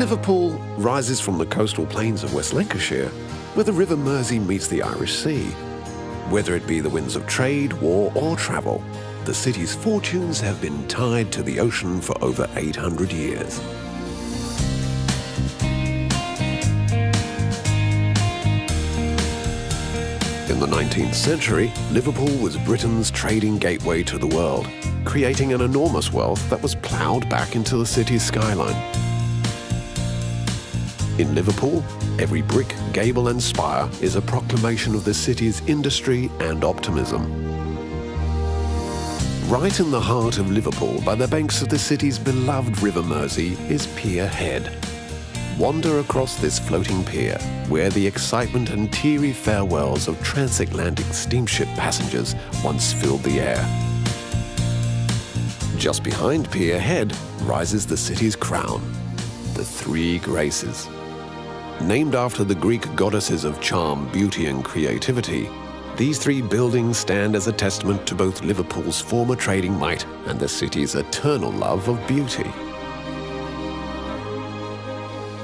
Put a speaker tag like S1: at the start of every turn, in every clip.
S1: Liverpool rises from the coastal plains of West Lancashire, where the River Mersey meets the Irish Sea. Whether it be the winds of trade, war or travel, the city's fortunes have been tied to the ocean for over 800 years. In the 19th century, Liverpool was Britain's trading gateway to the world, creating an enormous wealth that was ploughed back into the city's skyline. In Liverpool, every brick, gable and spire is a proclamation of the city's industry and optimism. Right in the heart of Liverpool, by the banks of the city's beloved River Mersey, is Pier Head. Wander across this floating pier, where the excitement and teary farewells of transatlantic steamship passengers once filled the air. Just behind Pier Head rises the city's crown, the Three Graces. Named after the Greek goddesses of charm, beauty and creativity, these three buildings stand as a testament to both Liverpool's former trading might and the city's eternal love of beauty.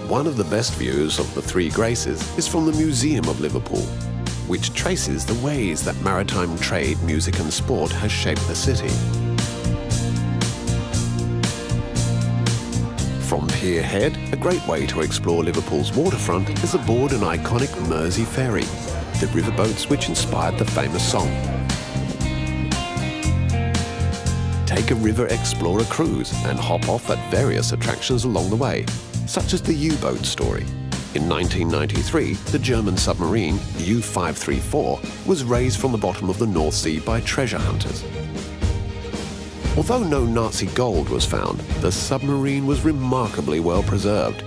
S1: One of the best views of the Three Graces is from the Museum of Liverpool, which traces the ways that maritime trade, music and sport has shaped the city. From Pier Head, a great way to explore Liverpool's waterfront is aboard an iconic Mersey ferry, the riverboats which inspired the famous song. Take a River Explorer cruise and hop off at various attractions along the way, such as the U-boat story. In 1993, the German submarine U-534 was raised from the bottom of the North Sea by treasure hunters. Although no Nazi gold was found, the submarine was remarkably well preserved.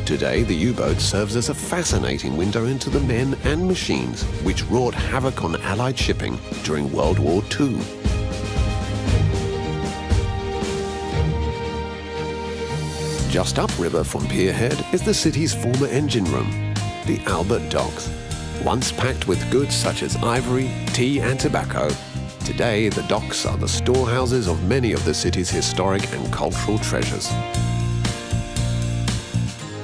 S1: Today, the U-boat serves as a fascinating window into the men and machines which wrought havoc on Allied shipping during World War II. Just upriver from Pier Head is the city's former engine room, the Albert Docks. Once packed with goods such as ivory, tea and tobacco, today the docks are the storehouses of many of the city's historic and cultural treasures.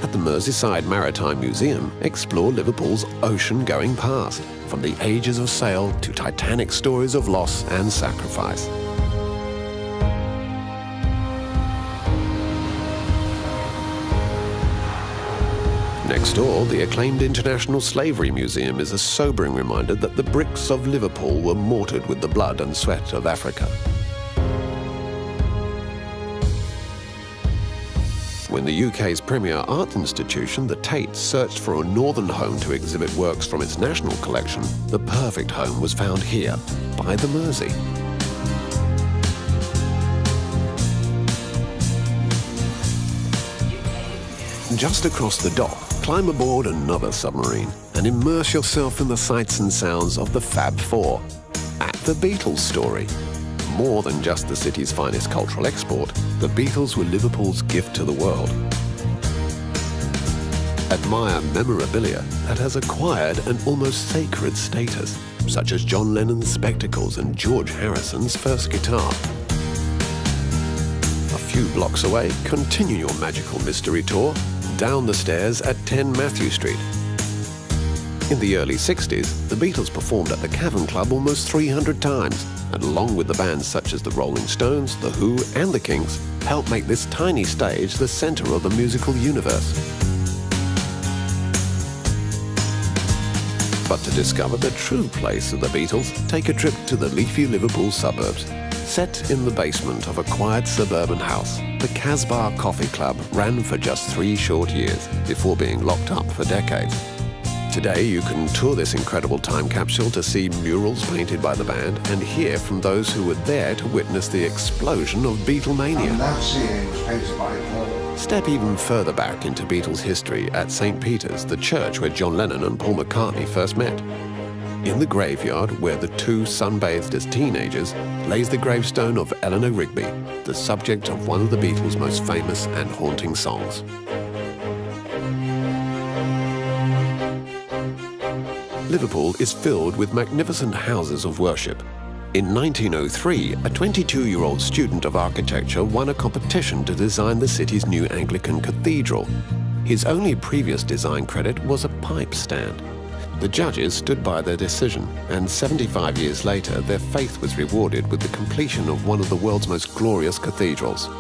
S1: At the Merseyside Maritime Museum, explore Liverpool's ocean-going past, from the ages of sail to titanic stories of loss and sacrifice. Next door, the acclaimed International Slavery Museum is a sobering reminder that the bricks of Liverpool were mortared with the blood and sweat of Africa. When the UK's premier art institution, the Tate, searched for a northern home to exhibit works from its national collection, the perfect home was found here, by the Mersey. Just across the dock, climb aboard another submarine and immerse yourself in the sights and sounds of the Fab Four at the Beatles story. More than just the city's finest cultural export, the Beatles were Liverpool's gift to the world. Admire memorabilia that has acquired an almost sacred status, such as John Lennon's spectacles and George Harrison's first guitar. A few blocks away, continue your magical mystery tour down the stairs at 10 Matthew Street. In the early 60s, the Beatles performed at the Cavern Club almost 300 times, and along with the bands such as the Rolling Stones, The Who and the Kinks, helped make this tiny stage the centre of the musical universe. But to discover the true place of the Beatles, take a trip to the leafy Liverpool suburbs. Set in the basement of a quiet suburban house, the Casbah Coffee Club ran for just 3 short years before being locked up for decades. Today you can tour this incredible time capsule to see murals painted by the band and hear from those who were there to witness the explosion of Beatlemania. Step even further back into Beatles history at St. Peter's, the church where John Lennon and Paul McCartney first met. In the graveyard, where the two sunbathed as teenagers, lays the gravestone of Eleanor Rigby, the subject of one of the Beatles' most famous and haunting songs. Liverpool is filled with magnificent houses of worship. In 1903, a 22-year-old student of architecture won a competition to design the city's new Anglican cathedral. His only previous design credit was a pipe stand. The judges stood by their decision, and 75 years later, their faith was rewarded with the completion of one of the world's most glorious cathedrals.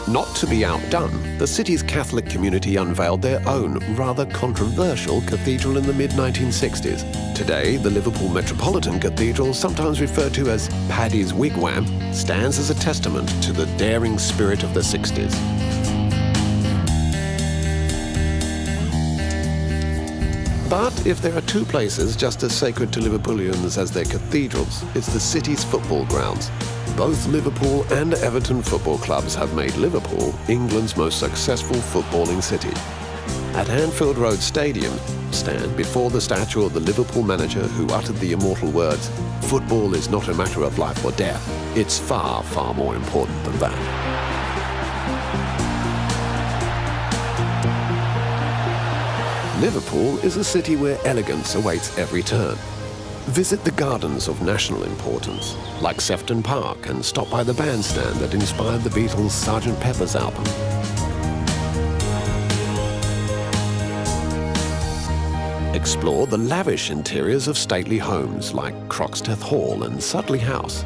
S1: Not to be outdone, the city's Catholic community unveiled their own, rather controversial cathedral in the mid-1960s. Today, the Liverpool Metropolitan Cathedral, sometimes referred to as Paddy's Wigwam, stands as a testament to the daring spirit of the 60s. But if there are two places just as sacred to Liverpoolians as their cathedrals, it's the city's football grounds. Both Liverpool and Everton football clubs have made Liverpool England's most successful footballing city. At Anfield Road Stadium, stand before the statue of the Liverpool manager who uttered the immortal words, "Football is not a matter of life or death. It's far, far more important than that." Liverpool is a city where elegance awaits every turn. Visit the gardens of national importance, like Sefton Park, and stop by the bandstand that inspired the Beatles' Sgt. Pepper's album. Explore the lavish interiors of stately homes like Croxteth Hall and Sudley House.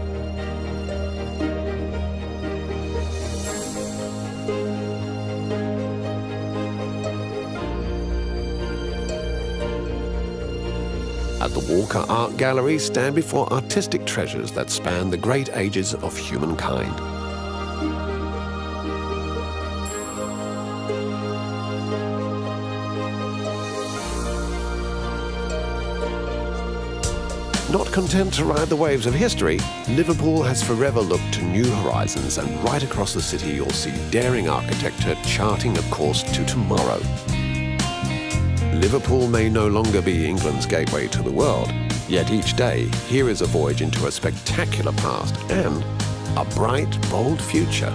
S1: At the Walker Art Gallery, stand before artistic treasures that span the great ages of humankind. Not content to ride the waves of history, Liverpool has forever looked to new horizons, and right across the city you'll see daring architecture charting a course to tomorrow. Liverpool may no longer be England's gateway to the world, yet each day here is a voyage into a spectacular past and a bright, bold future.